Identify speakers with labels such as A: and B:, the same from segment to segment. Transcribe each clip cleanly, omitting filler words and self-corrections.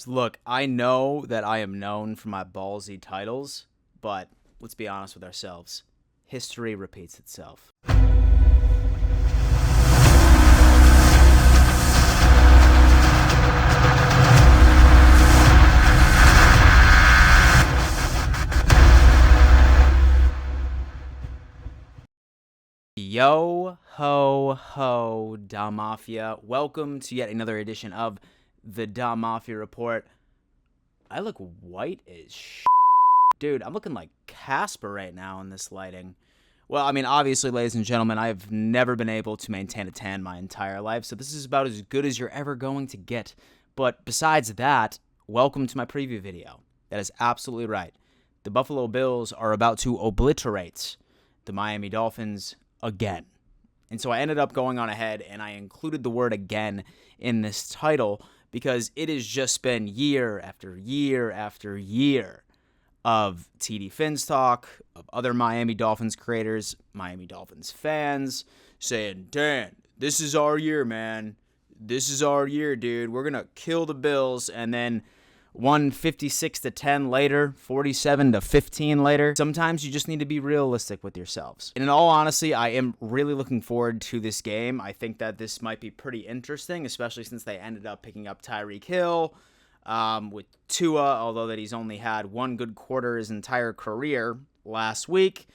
A: Look, I know that I am known for my ballsy titles, but let's be honest with ourselves. History repeats itself. Yo ho ho, Da Mafia. Welcome to yet another edition of the Da Mafia Report. I look white as dude, I'm looking like Casper right now in this lighting. Well, I mean, obviously, ladies and gentlemen, I've never been able to maintain a tan my entire life, so this is about as good as you're ever going to get. But besides that, welcome to my preview video. That is absolutely right. The Buffalo Bills are about to obliterate the Miami Dolphins again. And so I ended up going on ahead and I included the word again in this title because it has just been year after year after year of TD Finns talk, of other Miami Dolphins creators, Miami Dolphins fans saying, Dan, this is our year, man. This is our year, dude. We're going to kill the Bills. And then 156-10 later, 47-15 later. Sometimes you just need to be realistic with yourselves. And in all honesty, I am really looking forward to this game. I think that this might be pretty interesting, especially since they ended up picking up Tyreek Hill with Tua, although that he's only had one good quarter his entire career last week,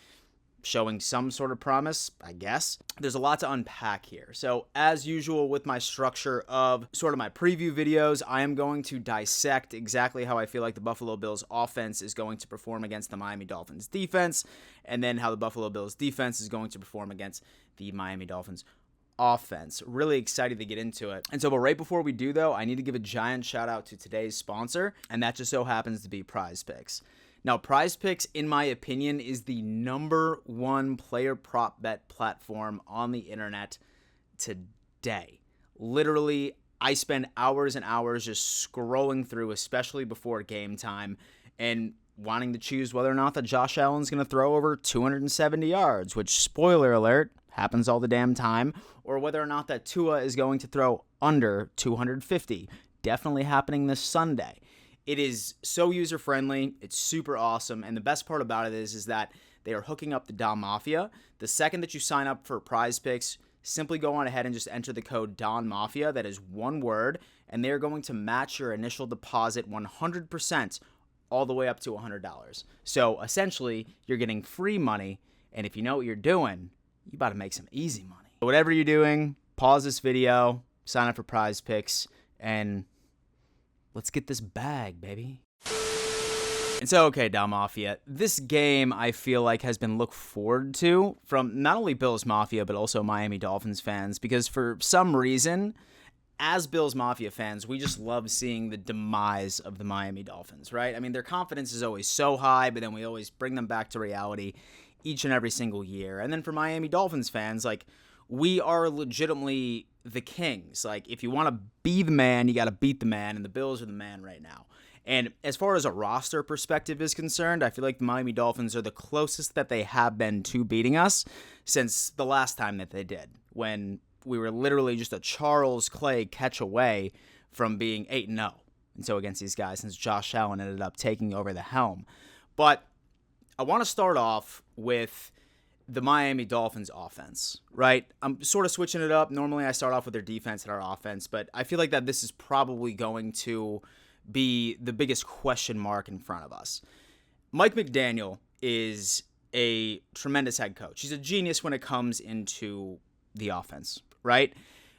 A: showing some sort of promise, I guess. There's a lot to unpack here. So as usual with my structure of sort of my preview videos, I am going to dissect exactly how I feel like the Buffalo Bills offense is going to perform against the Miami Dolphins defense, and then how the Buffalo Bills defense is going to perform against the Miami Dolphins offense. Really excited to get into it. And so, but right before we do though, I need to give a giant shout out to today's sponsor, and that just so happens to be Prize Picks. Now, Prize Picks, in my opinion, is the #1 player prop bet platform on the internet today. Literally, I spend hours and hours just scrolling through, especially before game time, and wanting to choose whether or not that Josh Allen's going to throw over 270 yards, which, spoiler alert, happens all the damn time, or whether or not that Tua is going to throw under 250. Definitely happening this Sunday. It is so user-friendly. It's super awesome. And the best part about it is that they are hooking up the Da Mafia. The second that you sign up for Prize Picks, simply go on ahead and just enter the code Don Mafia. That is one word. And they're going to match your initial deposit 100% all the way up to $100. So essentially, you're getting free money. And if you know what you're doing, you about to make some easy money. Whatever you're doing, pause this video, sign up for Prize Picks, and let's get this bag, baby. And so, okay, Da Mafia, this game I feel like has been looked forward to from not only Bills Mafia, but also Miami Dolphins fans, because for some reason, as Bills Mafia fans, we just love seeing the demise of the Miami Dolphins, right? I mean, their confidence is always so high, but then we always bring them back to reality each and every single year. And then for Miami Dolphins fans, like, we are legitimately the kings. Like, if you want to be the man, you got to beat the man, and the Bills are the man right now. And as far as a roster perspective is concerned, I feel like the Miami Dolphins are the closest that they have been to beating us since the last time that they did, when we were literally just a Charles Clay catch away from being 8-0. And so against these guys, since Josh Allen ended up taking over the helm. But I want to start off with the Miami Dolphins offense, right? I'm sort of switching it up. Normally I start off with their defense and our offense, but I feel like that this is probably going to be the biggest question mark in front of us. Mike McDaniel is a tremendous head coach. He's a genius when it comes into the offense, right?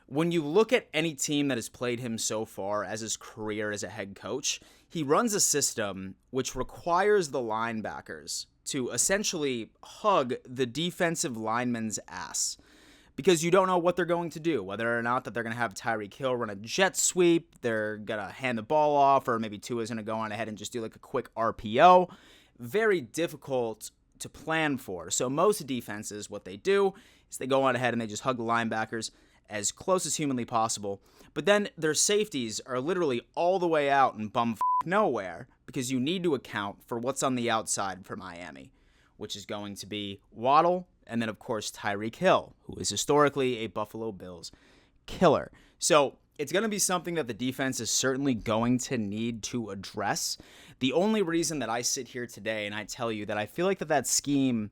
A: When you look at any team that has played him so far as his career as a head coach, he runs a system which requires the linebackers to essentially hug the defensive lineman's ass, because you don't know what they're going to do, whether or not that they're going to have Tyreek Hill run a jet sweep, they're going to hand the ball off, or maybe Tua's going to go on ahead and just do like a quick RPO. Very difficult to plan for. So most defenses, what they do is they go on ahead and they just hug the linebackers as close as humanly possible. But then their safeties are literally all the way out in nowhere, because you need to account for what's on the outside for Miami, which is going to be Waddle, and then, of course, Tyreek Hill, who is historically a Buffalo Bills killer. So it's going to be something that the defense is certainly going to need to address. The only reason that I sit here today and I tell you that I feel like that scheme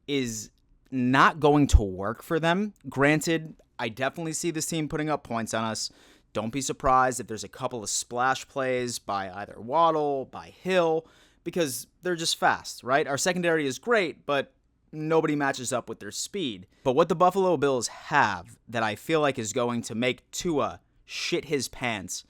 A: is not going to work for them. Granted, I definitely see this team putting up points on us. Don't be surprised if there's a couple of splash plays by either Waddle, by Hill, because they're just fast, right? Our secondary is great, but nobody matches up with their speed. But what the Buffalo Bills have that I feel like is going to make Tua shit his pants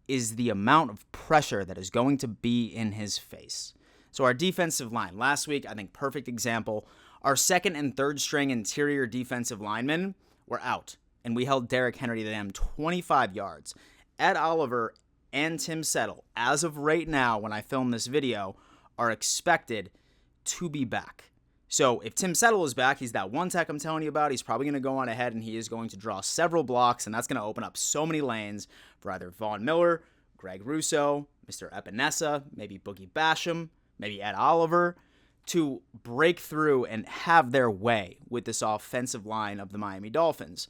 A: is the amount of pressure that is going to be in his face. So our defensive line, last week, I think perfect example, our second and third string interior defensive linemen were out, and we held Derrick Henry to them 25 yards. Ed Oliver and Tim Settle, as of right now when I film this video, are expected to be back. So if Tim Settle is back, he's that one tech I'm telling you about. He's probably going to go on ahead and he is going to draw several blocks, and that's going to open up so many lanes for either Von Miller, Greg Russo, Mr. Epinesa, maybe Boogie Basham, maybe Ed Oliver, to break through and have their way with this offensive line of the Miami Dolphins.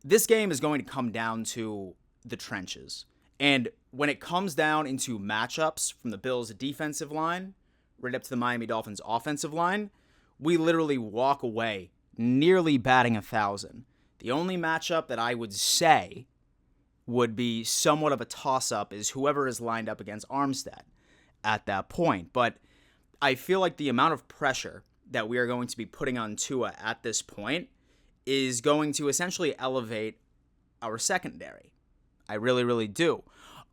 A: This game is going to come down to the trenches. And when it comes down into matchups from the Bills' defensive line right up to the Miami Dolphins' offensive line, we literally walk away nearly batting 1,000. The only matchup that I would say would be somewhat of a toss-up is whoever is lined up against Armstead at that point. But I feel like the amount of pressure that we are going to be putting on Tua at this point is going to essentially elevate our secondary. I really, really do.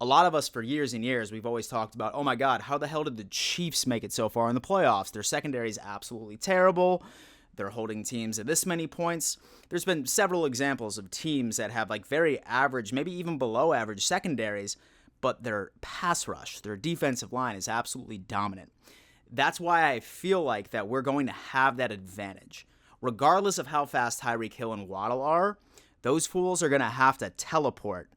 A: A lot of us for years and years, we've always talked about, oh my God, how the hell did the Chiefs make it so far in the playoffs? Their secondary is absolutely terrible. They're holding teams at this many points. There's been several examples of teams that have like very average, maybe even below average secondaries, but their pass rush, their defensive line is absolutely dominant. That's why I feel like that we're going to have that advantage. Regardless of how fast Tyreek Hill and Waddle are, those fools are going to have to teleport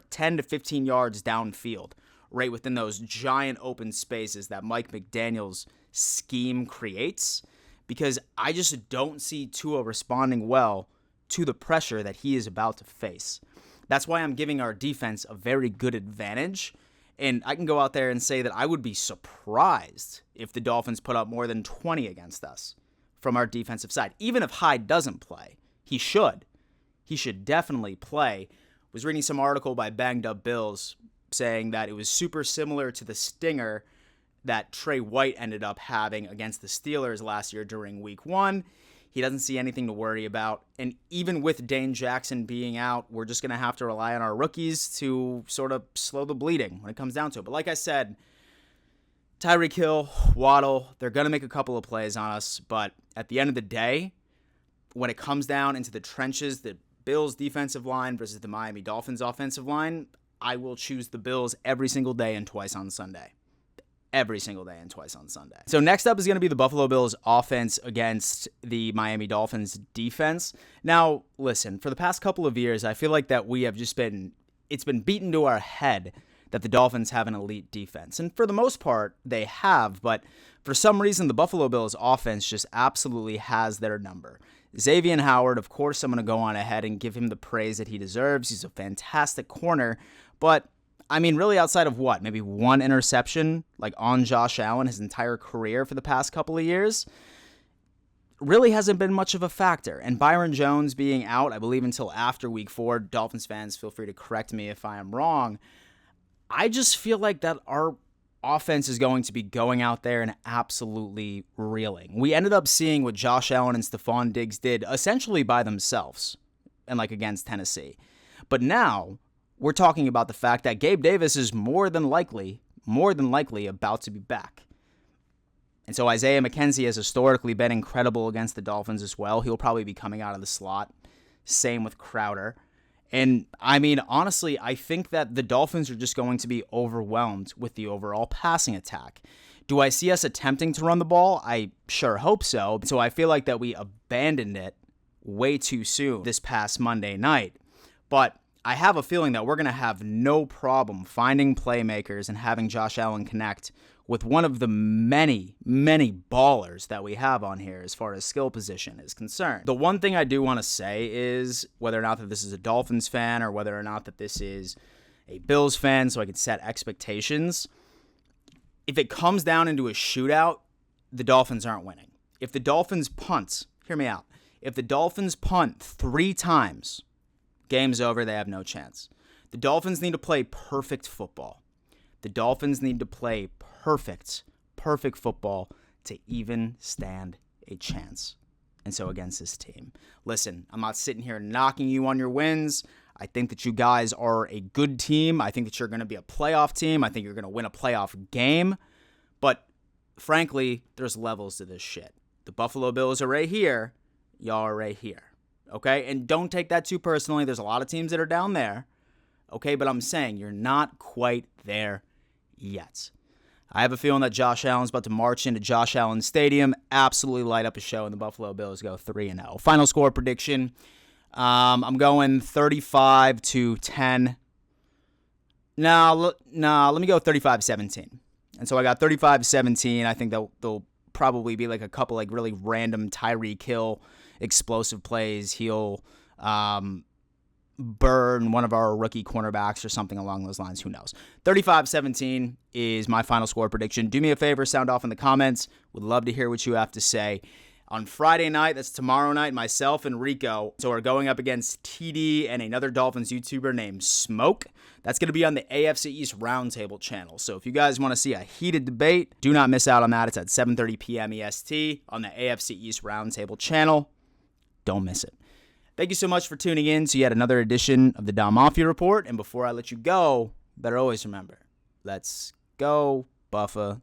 A: 10 to 15 yards downfield, right within those giant open spaces that Mike McDaniel's scheme creates, because I just don't see Tua responding well to the pressure that he is about to face. That's why I'm giving our defense a very good advantage, and I can go out there and say that I would be surprised if the Dolphins put up more than 20 against us from our defensive side. Even if Hyde doesn't play, he should. He should definitely play. Was reading some article by Banged Up Bills saying that it was super similar to the stinger that Trey White ended up having against the Steelers last year during week 1. He doesn't see anything to worry about. And even with Dane Jackson being out, we're just going to have to rely on our rookies to sort of slow the bleeding when it comes down to it. But like I said, Tyreek Hill, Waddle, they're going to make a couple of plays on us. But at the end of the day, when it comes down into the trenches, the Bills defensive line versus the Miami Dolphins offensive line, I will choose the Bills every single day and twice on Sunday. Every single day and twice on Sunday. So next up is going to be the Buffalo Bills offense against the Miami Dolphins defense. Now, listen, for the past couple of years, I feel like that we have just it's been beaten to our head that the Dolphins have an elite defense. And for the most part, they have, but for some reason, the Buffalo Bills offense just absolutely has their number. Xavier Howard, of course, I'm going to go on ahead and give him the praise that he deserves. He's a fantastic corner, but I mean, really outside of what? Maybe one interception, like on Josh Allen his entire career for the past couple of years, really hasn't been much of a factor. And Byron Jones being out, I believe, until after week 4, Dolphins fans, feel free to correct me if I am wrong. I just feel like that our offense is going to be going out there and absolutely reeling. We ended up seeing what Josh Allen and Stephon Diggs did essentially by themselves and like against Tennessee. But now we're talking about the fact that Gabe Davis is more than likely about to be back. And so Isaiah McKenzie has historically been incredible against the Dolphins as well. He'll probably be coming out of the slot. Same with Crowder. And I mean, honestly, I think that the Dolphins are just going to be overwhelmed with the overall passing attack. Do I see us attempting to run the ball? I sure hope so. So I feel like that we abandoned it way too soon this past Monday night. But I have a feeling that we're going to have no problem finding playmakers and having Josh Allen connect with one of the many, many ballers that we have on here as far as skill position is concerned. The one thing I do want to say is whether or not that this is a Dolphins fan or whether or not that this is a Bills fan, so I can set expectations. If it comes down into a shootout, the Dolphins aren't winning. If the Dolphins punt, hear me out. If the Dolphins punt 3 times, game's over, they have no chance. The Dolphins need to play perfect football. The Dolphins need to play perfect football to even stand a chance. And so against this team. Listen, I'm not sitting here knocking you on your wins. I think that you guys are a good team. I think that you're going to be a playoff team. I think you're going to win a playoff game. But frankly, there's levels to this shit. The Buffalo Bills are right here. Y'all are right here. Okay? And don't take that too personally. There's a lot of teams that are down there. Okay? But I'm saying you're not quite there yet. I have a feeling that Josh Allen's about to march into Josh Allen Stadium, absolutely light up a show, and the Buffalo Bills go 3-0. Final score prediction, I'm going 35-10. Let me go 35-17. And so I got 35-17. I think they'll probably be like a couple like really random Tyreek Hill explosive plays. He'll burn one of our rookie cornerbacks or something along those lines. Who knows? 35-17 is my final score prediction. Do me a favor, sound off in the comments. Would love to hear what you have to say. On Friday night, that's tomorrow night, myself and Rico, so we're going up against TD and another Dolphins YouTuber named Smoke. That's going to be on the AFC East Roundtable channel. So if you guys want to see a heated debate, do not miss out on that. It's at 7:30 p.m. EST on the AFC East Roundtable channel. Don't miss it. Thank you so much for tuning in to yet another edition of the Dom Mafia Report. And before I let you go, better always remember, let's go Buffalo.